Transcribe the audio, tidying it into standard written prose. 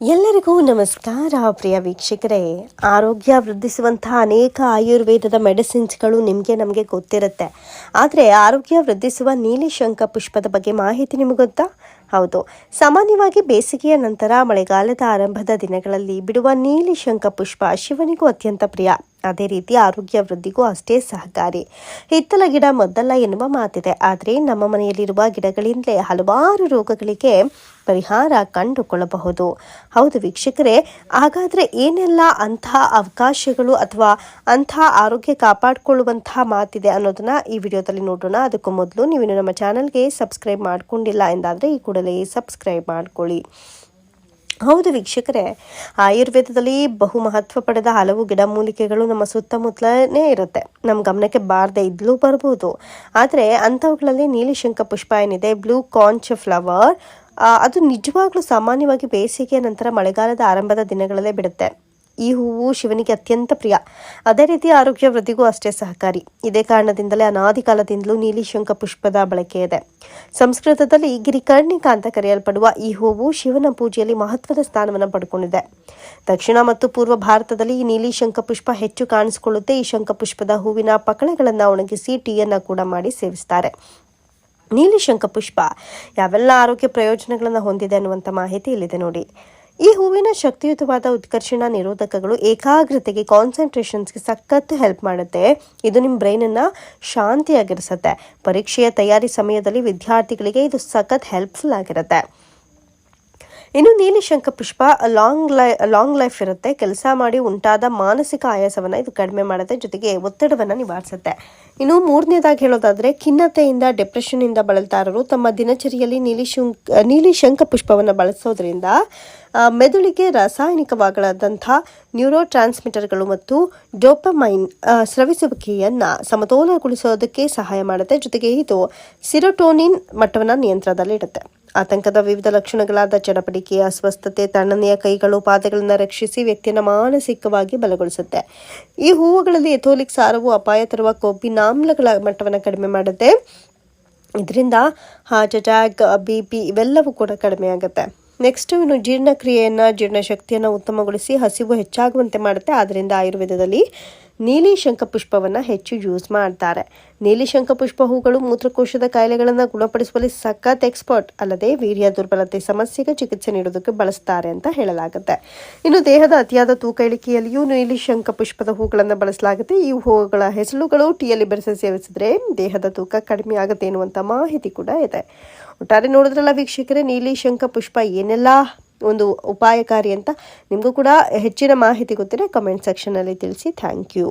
ಎಲ್ಲರಿಗೂ ನಮಸ್ಕಾರ ಪ್ರಿಯ ವೀಕ್ಷಕರೇ. ಆರೋಗ್ಯ ವೃದ್ಧಿಸುವಂತಹ ಅನೇಕ ಆಯುರ್ವೇದದ ಮೆಡಿಸಿನ್ಸ್ಗಳು ನಮಗೆ ಗೊತ್ತಿರುತ್ತೆ. ಆದರೆ ಆರೋಗ್ಯ ವೃದ್ಧಿಸುವ ನೀಲಿ ಶಂಖ ಪುಷ್ಪದ ಬಗ್ಗೆ ಮಾಹಿತಿ ನಿಮಗೆ ಗೊತ್ತಾ? ಹೌದು, ಸಾಮಾನ್ಯವಾಗಿ ಬೇಸಿಗೆಯ ನಂತರ ಮಳೆಗಾಲದ ಆರಂಭದ ದಿನಗಳಲ್ಲಿ ಬಿಡುವ ನೀಲಿ ಶಂಖ ಪುಷ್ಪ ಶಿವನಿಗೂ ಅತ್ಯಂತ ಪ್ರಿಯ. ಅದೇ ರೀತಿ ಆರೋಗ್ಯ ವೃದ್ಧಿಗೂ ಅಷ್ಟೇ ಸಹಕಾರಿ. ಹಿತ್ತಲ ಗಿಡ ಮೊದಲ ಎನ್ನುವ ಮಾತಿದೆ. ಆದರೆ ನಮ್ಮ ಮನೆಯಲ್ಲಿರುವ ಗಿಡಗಳಿಂದಲೇ ಹಲವಾರು ರೋಗಗಳಿಗೆ ಪರಿಹಾರ ಕಂಡುಕೊಳ್ಳಬಹುದು. ಹೌದು ವೀಕ್ಷಕರೇ, ಹಾಗಾದರೆ ಏನೆಲ್ಲ ಅಂತಹ ಅವಕಾಶಗಳು ಅಥವಾ ಅಂತಹ ಆರೋಗ್ಯ ಕಾಪಾಡಿಕೊಳ್ಳುವಂತಹ ಮಾತಿದೆ ಅನ್ನೋದನ್ನ ಈ ವಿಡಿಯೋದಲ್ಲಿ ನೋಡೋಣ. ಅದಕ್ಕೂ ಮೊದಲು ನೀವು ನಮ್ಮ ಚಾನಲ್ಗೆ ಸಬ್ಸ್ಕ್ರೈಬ್ ಮಾಡ್ಕೊಂಡಿಲ್ಲ ಎಂದಾದರೆ ಈ ಕೂಡಲೇ ಸಬ್ಸ್ಕ್ರೈಬ್ ಮಾಡ್ಕೊಳ್ಳಿ. ಹೌದು ವೀಕ್ಷಕರೇ, ಆಯುರ್ವೇದದಲ್ಲಿ ಬಹು ಮಹತ್ವ ಪಡೆದ ಹಲವು ಗಿಡಮೂಲಿಕೆಗಳು ನಮ್ಮ ಸುತ್ತಮುತ್ತಲೇ ಇರುತ್ತೆ. ನಮ್ಮ ಗಮನಕ್ಕೆ ಬಾರದೆ ಇದ್ಲೂ ಬರ್ಬೋದು. ಆದರೆ ಅಂಥವುಗಳಲ್ಲಿ ನೀಲಿ ಶಂಖ ಪುಷ್ಪ ಏನಿದೆ, ಬ್ಲೂ ಕಾಂಚ್ ಫ್ಲವರ್, ಅದು ನಿಜವಾಗ್ಲೂ ಸಾಮಾನ್ಯವಾಗಿ ಬೇಸಿಗೆಯ ನಂತರ ಮಳೆಗಾಲದ ಆರಂಭದ ದಿನಗಳಲ್ಲೇ ಬಿಡುತ್ತೆ. ಈ ಹೂವು ಶಿವನಿಗೆ ಅತ್ಯಂತ ಪ್ರಿಯ. ಅದೇ ರೀತಿ ಆರೋಗ್ಯ ವೃದ್ಧಿಗೂ ಅಷ್ಟೇ ಸಹಕಾರಿ. ಇದೇ ಕಾರಣದಿಂದಲೇ ಅನಾದಿ ಕಾಲದಿಂದಲೂ ನೀಲಿ ಶಂಖ ಪುಷ್ಪದ ಬಳಕೆ ಇದೆ. ಸಂಸ್ಕೃತದಲ್ಲಿ ಗಿರಿಕರ್ಣಿಕಾ ಅಂತ ಕರೆಯಲ್ಪಡುವ ಈ ಹೂವು ಶಿವನ ಪೂಜೆಯಲ್ಲಿ ಮಹತ್ವದ ಸ್ಥಾನವನ್ನು ಪಡ್ಕೊಂಡಿದೆ. ದಕ್ಷಿಣ ಮತ್ತು ಪೂರ್ವ ಭಾರತದಲ್ಲಿ ಈ ನೀಲಿ ಶಂಖ ಪುಷ್ಪ ಹೆಚ್ಚು ಕಾಣಿಸಿಕೊಳ್ಳುತ್ತೆ. ಈ ಶಂಖ ಪುಷ್ಪದ ಹೂವಿನ ಪಕಳೆಗಳನ್ನು ಒಣಗಿಸಿ ಟೀಯನ್ನು ಕೂಡ ಮಾಡಿ ಸೇವಿಸ್ತಾರೆ. ನೀಲಿ ಶಂಖ ಪುಷ್ಪ ಯಾವೆಲ್ಲ ಆರೋಗ್ಯ ಪ್ರಯೋಜನಗಳನ್ನು ಹೊಂದಿದೆ ಅನ್ನುವಂಥ ಮಾಹಿತಿ ಇಲ್ಲಿದೆ ನೋಡಿ. ಈ ಹೂವಿನ ಶಕ್ತಿಯುತವಾದ ಉತ್ಕರ್ಷಣ ನಿರೋಧಕಗಳು ಏಕಾಗ್ರತೆಗೆ, ಕಾನ್ಸಂಟ್ರೇಷನ್ಸ್ಗೆ ಸಖತ್ ಹೆಲ್ಪ್ ಮಾಡುತ್ತೆ. ಇದು ನಿಮ್ಮ ಬ್ರೈನನ್ನು ಶಾಂತಿಯಾಗಿರಿಸುತ್ತೆ. ಪರೀಕ್ಷೆಯ ತಯಾರಿ ಸಮಯದಲ್ಲಿ ವಿದ್ಯಾರ್ಥಿಗಳಿಗೆ ಇದು ಸಖತ್ ಹೆಲ್ಪ್ಫುಲ್ ಆಗಿರುತ್ತೆ. ಇನ್ನು ನೀಲಿ ಶಂಖ ಪುಷ್ಪ ಲಾಂಗ್ ಲೈಫ್ ಇರುತ್ತೆ. ಕೆಲಸ ಮಾಡಿ ಉಂಟಾದ ಮಾನಸಿಕ ಆಯಾಸವನ್ನು ಇದು ಕಡಿಮೆ ಮಾಡುತ್ತೆ, ಜೊತೆಗೆ ಒತ್ತಡವನ್ನು ನಿವಾರಿಸುತ್ತೆ. ಇನ್ನು ಮೂರನೇದಾಗಿ ಹೇಳೋದಾದರೆ, ಖಿನ್ನತೆಯಿಂದ ಡಿಪ್ರೆಷನ್ನಿಂದ ಬಳಲ್ತಾರರು ತಮ್ಮ ದಿನಚರಿಯಲ್ಲಿ ನೀಲಿ ಶಂಖ ಪುಷ್ಪವನ್ನು ಬಳಸೋದ್ರಿಂದ ಮೆದುಳಿಗೆ ರಾಸಾಯನಿಕವಾದಂಥ ನ್ಯೂರೋ ಟ್ರಾನ್ಸ್ಮಿಟರ್ಗಳು ಮತ್ತು ಡೋಪಮೈನ್ ಸ್ರವಿಸುವಿಕೆಯನ್ನು ಸಮತೋಲನಗೊಳಿಸೋದಕ್ಕೆ ಸಹಾಯ ಮಾಡುತ್ತೆ. ಜೊತೆಗೆ ಇದು ಸಿರೋಟೋನಿನ್ ಮಟ್ಟವನ್ನು ನಿಯಂತ್ರಣದಲ್ಲಿಡುತ್ತೆ. ಆತಂಕದ ವಿವಿಧ ಲಕ್ಷಣಗಳಾದ ಚಡಪಡಿಕೆ, ಅಸ್ವಸ್ಥತೆ, ತಣ್ಣನೆಯ ಕೈಗಳು, ಪಾದಗಳನ್ನು ರಕ್ಷಿಸಿ ವ್ಯಕ್ತಿಯನ್ನು ಮಾನಸಿಕವಾಗಿ ಬಲಗೊಳಿಸುತ್ತೆ. ಈ ಹೂವುಗಳಲ್ಲಿ ಎಥೋಲಿಕ್ ಸಾರವು ಅಪಾಯ ತರುವ ಕೊಬ್ಬಿನಾಮ್ಲಗಳ ಮಟ್ಟವನ್ನು ಕಡಿಮೆ ಮಾಡುತ್ತೆ. ಇದರಿಂದ ಹಾರ್ಟ್ ಅಟ್ಯಾಕ್, BP ಇವೆಲ್ಲವೂ ಕೂಡ ಕಡಿಮೆ ಆಗುತ್ತೆ. ನೆಕ್ಸ್ಟ್ ಇನ್ನು ಜೀರ್ಣಶಕ್ತಿಯನ್ನು ಉತ್ತಮಗೊಳಿಸಿ ಹಸಿವು ಹೆಚ್ಚಾಗುವಂತೆ ಮಾಡುತ್ತೆ. ಆದ್ದರಿಂದ ಆಯುರ್ವೇದದಲ್ಲಿ ನೀಲಿ ಶಂಖ ಪುಷ್ಪವನ್ನು ಹೆಚ್ಚು ಯೂಸ್ ಮಾಡ್ತಾರೆ. ನೀಲಿ ಶಂಖ ಪುಷ್ಪ ಹೂಗಳು ಮೂತ್ರಕೋಶದ ಕಾಯಿಲೆಗಳನ್ನು ಗುಣಪಡಿಸುವಲ್ಲಿ ಸಖತ್ ಎಕ್ಸ್ಪರ್ಟ್. ಅಲ್ಲದೆ ವೀರ್ಯ ದುರ್ಬಲತೆ ಸಮಸ್ಯೆಗೆ ಚಿಕಿತ್ಸೆ ನೀಡೋದಕ್ಕೆ ಬಳಸ್ತಾರೆ ಅಂತ ಹೇಳಲಾಗುತ್ತೆ. ಇನ್ನು ದೇಹದ ಅತಿಯಾದ ತೂಕ ಇಳಿಕೆಯಲ್ಲಿಯೂ ನೀಲಿ ಶಂಖ ಪುಷ್ಪದ ಹೂಗಳನ್ನು ಬಳಸಲಾಗುತ್ತೆ. ಈ ಹೂವುಗಳ ಹೆಸರುಗಳು ಟೀಯಲ್ಲಿ ಬೆರೆಸಿ ಸೇವಿಸಿದ್ರೆ ದೇಹದ ತೂಕ ಕಡಿಮೆ ಆಗುತ್ತೆ ಎನ್ನುವಂಥ ಮಾಹಿತಿ ಕೂಡ ಇದೆ. ಒಟ್ಟಾರೆ ನೋಡಿದ್ರಲ್ಲ ವೀಕ್ಷಕರೇ, ನೀಲಿ ಶಂಖ ಪುಷ್ಪ ಏನೆಲ್ಲ ಒಂದು ಉಪಾಯಕಾರಿ ಅಂತ. ನಿಮಗೂ ಕೂಡ ಹೆಚ್ಚಿನ ಮಾಹಿತಿ ಗೊತ್ತಿದೆ, ಕಮೆಂಟ್ ಸೆಕ್ಷನಲ್ಲಿ ತಿಳಿಸಿ. Thank you.